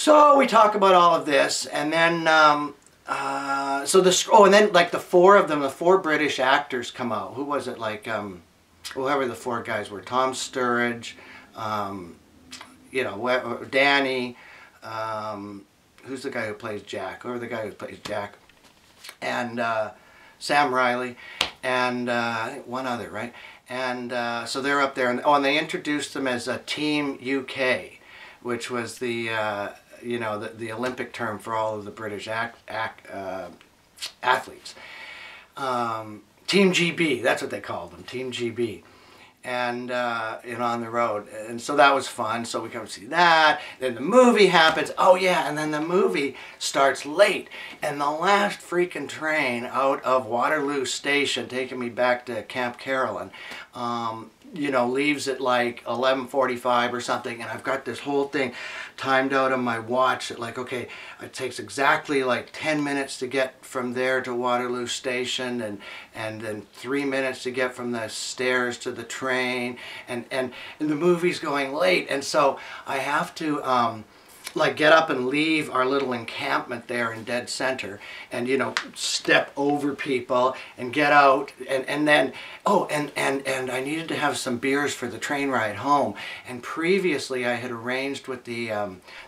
So we talk about all of this, and then and then like the four of them, the four British actors come out. Who was it? Like whoever the four guys were: Tom Sturridge, you know, Danny. Who's the guy who plays Jack? Whoever the guy who plays Jack, and Sam Riley, and one other, right? And so they're up there, and they introduced them as a Team UK, which was the you know, the Olympic term for all of the British athletes. Team GB, that's what they called them, Team GB. And on the road, and so that was fun. So we come see that. Then the movie happens. Oh yeah, and then the movie starts late, and the last freaking train out of Waterloo Station, taking me back to Camp Carolyn, you know, leaves at like 11:45 or something, and I've got this whole thing timed out on my watch at like, okay, it takes exactly like 10 minutes to get from there to Waterloo Station, and then 3 minutes to get from the stairs to the train, and the movie's going late, and so I have to like get up and leave our little encampment there in dead center, and you know, step over people and get out, and then and I needed to have some beers for the train ride home, and previously I had arranged with the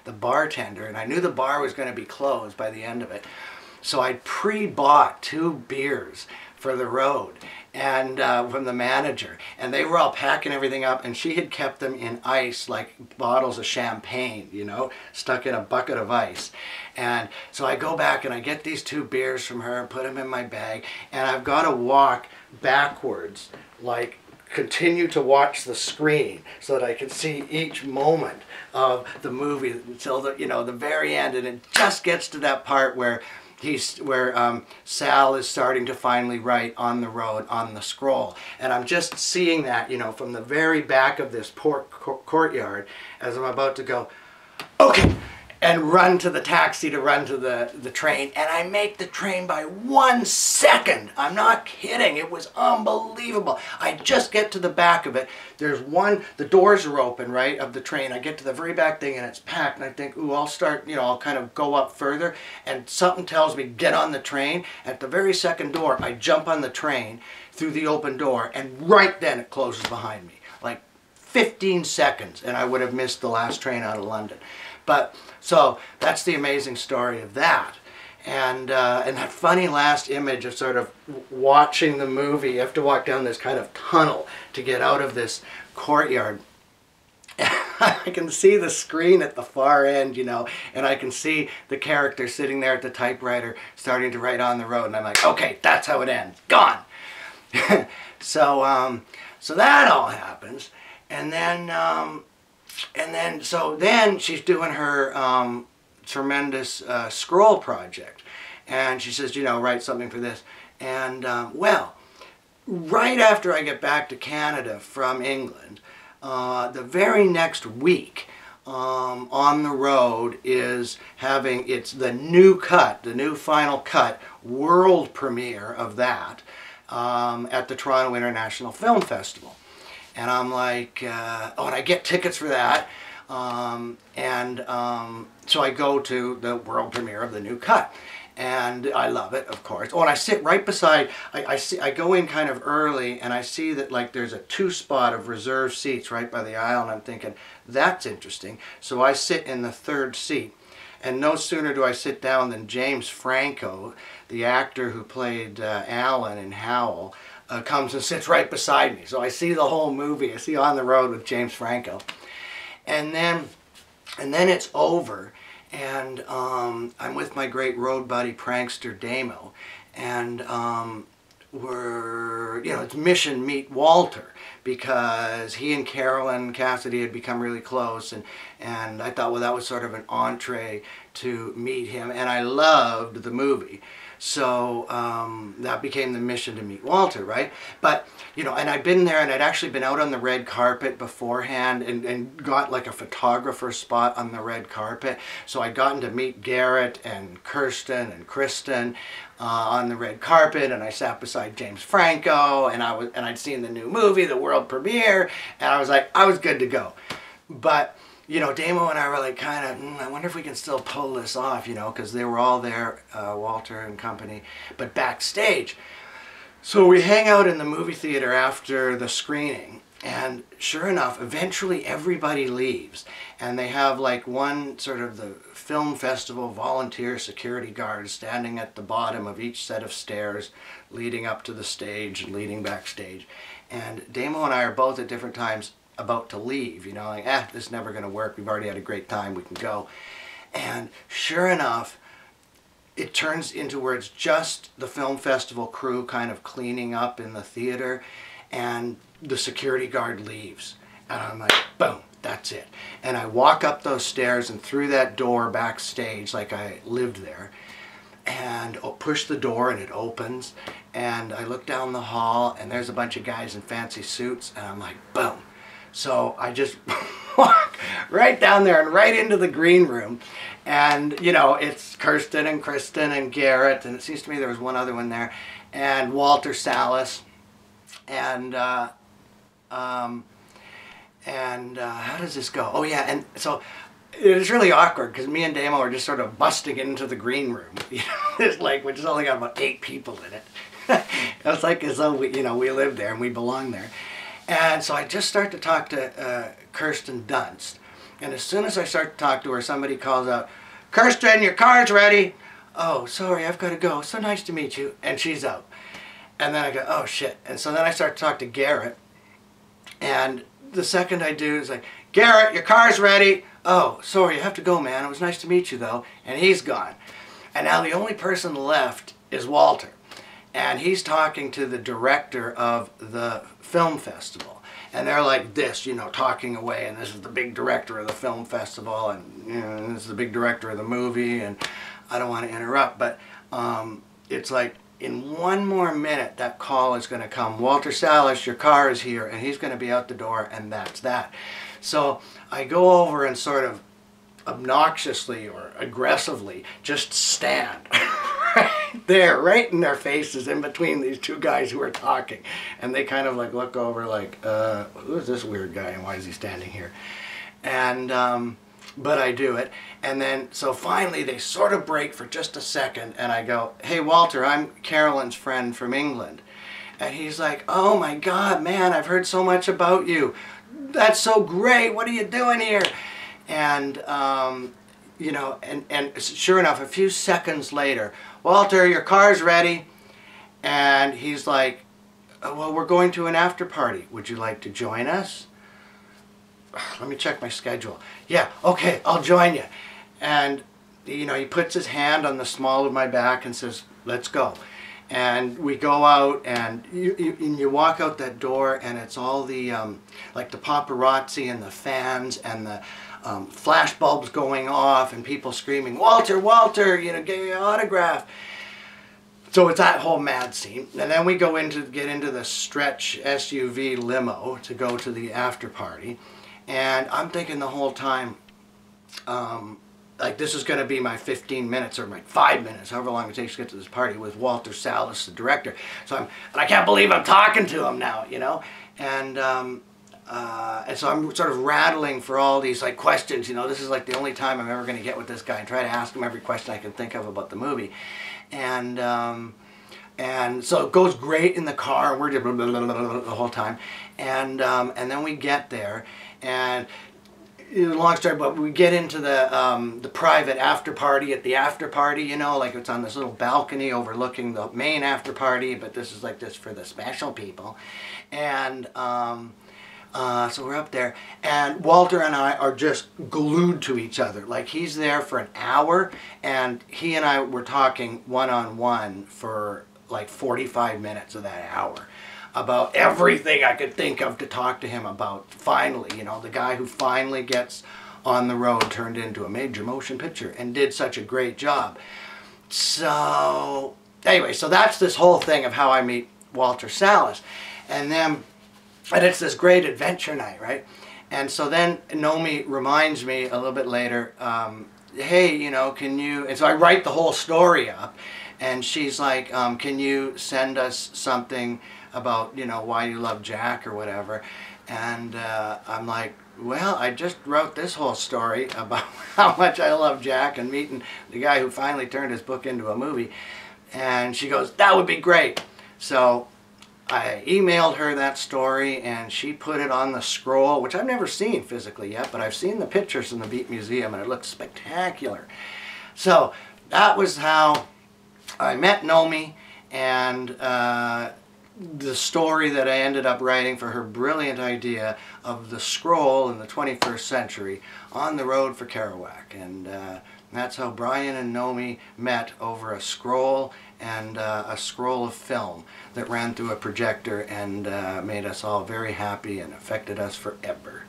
bartender, and I knew the bar was going to be closed by the end of it, so I pre-bought 2 beers for the road, and from the manager, and they were all packing everything up, and she had kept them in ice, like bottles of champagne, you know, stuck in a bucket of ice. And so I go back and I get these 2 beers from her and put them in my bag, and I've got to walk backwards, like continue to watch the screen so that I can see each moment of the movie until the, you know, the very end, and it just gets to that part where Sal is starting to finally write on the road on the scroll, and I'm just seeing that, you know, from the very back of this courtyard as I'm about to go, okay, and run to the taxi to run to the train, and I make the train by 1 second. I'm not kidding. It was unbelievable. I just get to the back of it. There's the doors are open, right, of the train. I get to the very back thing, and it's packed, and I think, ooh, I'll start, you know, I'll kind of go up further, and something tells me, get on the train. At the very second door, I jump on the train through the open door, and right then it closes behind me. Like 15 seconds, and I would have missed the last train out of London. But, so, that's the amazing story of that. And that funny last image of sort of watching the movie, you have to walk down this kind of tunnel to get out of this courtyard. I can see the screen at the far end, you know, and I can see the character sitting there at the typewriter starting to write on the road, and I'm like, okay, that's how it ends. Gone! So that all happens, and then she's doing her tremendous scroll project, and she says, you know, write something for this. And well, right after I get back to Canada from England, the very next week, on the road is having the new cut, the new final cut, world premiere of that at the Toronto International Film Festival. And I'm like, oh, and I get tickets for that. So I go to the world premiere of the new cut. And I love it, of course. Oh, and I sit right beside, I go in kind of early, and I see that like there's a 2-spot of reserved seats right by the aisle, and I'm thinking, that's interesting. So I sit in the 3rd seat. And no sooner do I sit down than James Franco, the actor who played Alan in Howl, comes and sits right beside me. So I see the whole movie. I see On the Road with James Franco. And then it's over, and I'm with my great road buddy prankster Damo, and we're, you know, it's mission meet Walter, because he and Carolyn Cassidy had become really close, and I thought, well, that was sort of an entree to meet him, and I loved the movie. So that became the mission to meet Walter, right? But, you know, and I'd been there, and I'd actually been out on the red carpet beforehand, and got like a photographer spot on the red carpet. So I'd gotten to meet Garrett and Kirsten and Kristen on the red carpet, and I sat beside James Franco, and I'd seen the new movie, the world premiere, and I was like, I was good to go. But you know, Damo and I were like kind of, I wonder if we can still pull this off, you know, because they were all there, Walter and company, but backstage. So we hang out in the movie theater after the screening, and sure enough, eventually everybody leaves, and they have like one sort of the film festival volunteer security guards standing at the bottom of each set of stairs leading up to the stage and leading backstage. And Damo and I are both at different times about to leave, you know, like, this is never going to work, we've already had a great time, we can go. And sure enough, it turns into where it's just the film festival crew kind of cleaning up in the theater, and the security guard leaves. And I'm like, boom, that's it. And I walk up those stairs and through that door backstage, like I lived there, and push the door and it opens, and I look down the hall and there's a bunch of guys in fancy suits, and I'm like, boom. So I just walk right down there and right into the green room, and you know, it's Kirsten and Kristen and Garrett, and it seems to me there was one other one there, and Walter Salles, and how does this go? Oh yeah, and so it was really awkward because me and Damo are just sort of busting into the green room, you know, it's like, which has only got about 8 people in it. It's like as though we, you know, we live there and we belong there. And so I just start to talk to Kirsten Dunst. And as soon as I start to talk to her, somebody calls out, "Kirsten, your car's ready." "Oh, sorry, I've got to go. So nice to meet you." And she's out. And then I go, oh shit. And so then I start to talk to Garrett. And the second I do is like, "Garrett, your car's ready." "Oh, sorry, you have to go, man. It was nice to meet you, though." And he's gone. And now the only person left is Walter. And he's talking to the director of the film festival. And they're like this, you know, talking away. And this is the big director of the film festival. And, you know, this is the big director of the movie. And I don't want to interrupt. But it's like, in one more minute, that call is going to come. "Walter Salles, your car is here." And he's going to be out the door. And that's that. So I go over and sort of obnoxiously or aggressively just stand right there, right in their faces, in between these two guys who are talking. And they kind of like look over like, who is this weird guy and why is he standing here? And but I do it. And then so finally they sort of break for just a second, and I go, "Hey Walter, I'm Carolyn's friend from England." And he's like, "Oh my God, man, I've heard so much about you. That's so great. What are you doing here?" And you know, and sure enough, a few seconds later, "Walter, your car's ready." And he's like, "Well, we're going to an after party. Would you like to join us?" Let me check my schedule. "Yeah, okay, I'll join you." And you know, he puts his hand on the small of my back and says, "Let's go." And we go out, and you walk out that door, and it's all the like the paparazzi and the fans and the flash bulbs going off and people screaming, "Walter, Walter, you know, give me an autograph." So it's that whole mad scene. And then we go get into the stretch SUV limo to go to the after party. And I'm thinking the whole time, like this is going to be my 15 minutes or my 5 minutes, however long it takes to get to this party with Walter Salles, the director. So I can't believe I'm talking to him now, you know. And so I'm sort of rattling for all these like questions, you know. This is like the only time I'm ever going to get with this guy and try to ask him every question I can think of about the movie. And so it goes great in the car, and we're just the whole time. And then we get there, and long story, but we get into the private after party at the after party, you know, like it's on this little balcony overlooking the main after party, but this is like this for the special people. And so we're up there, and Walter and I are just glued to each other. Like he's there for an hour, and he and I were talking one-on-one for like 45 minutes of that hour about everything I could think of to talk to him about. Finally, you know, the guy who finally gets on the road turned into a major motion picture and did such a great job. So anyway, so that's this whole thing of how I meet Walter Salles. And it's this great adventure night, right? And so then Noemie reminds me a little bit later, "Hey, you know, can you..." And so I write the whole story up, and she's like, "Can you send us something about, you know, why you love Jack or whatever?" And I'm like, well, I just wrote this whole story about how much I love Jack and meeting the guy who finally turned his book into a movie. And she goes, that would be great. So I emailed her that story, and she put it on the scroll, which I've never seen physically yet, but I've seen the pictures in the Beat Museum, and it looks spectacular. So that was how I met Noemie, and the story that I ended up writing for her brilliant idea of the scroll in the 21st century on the road for Kerouac. And that's how Brian and Noemie met over a scroll, and a scroll of film that ran through a projector and made us all very happy and affected us forever.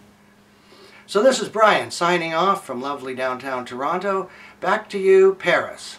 So this is Brian signing off from lovely downtown Toronto. Back to you, Paris.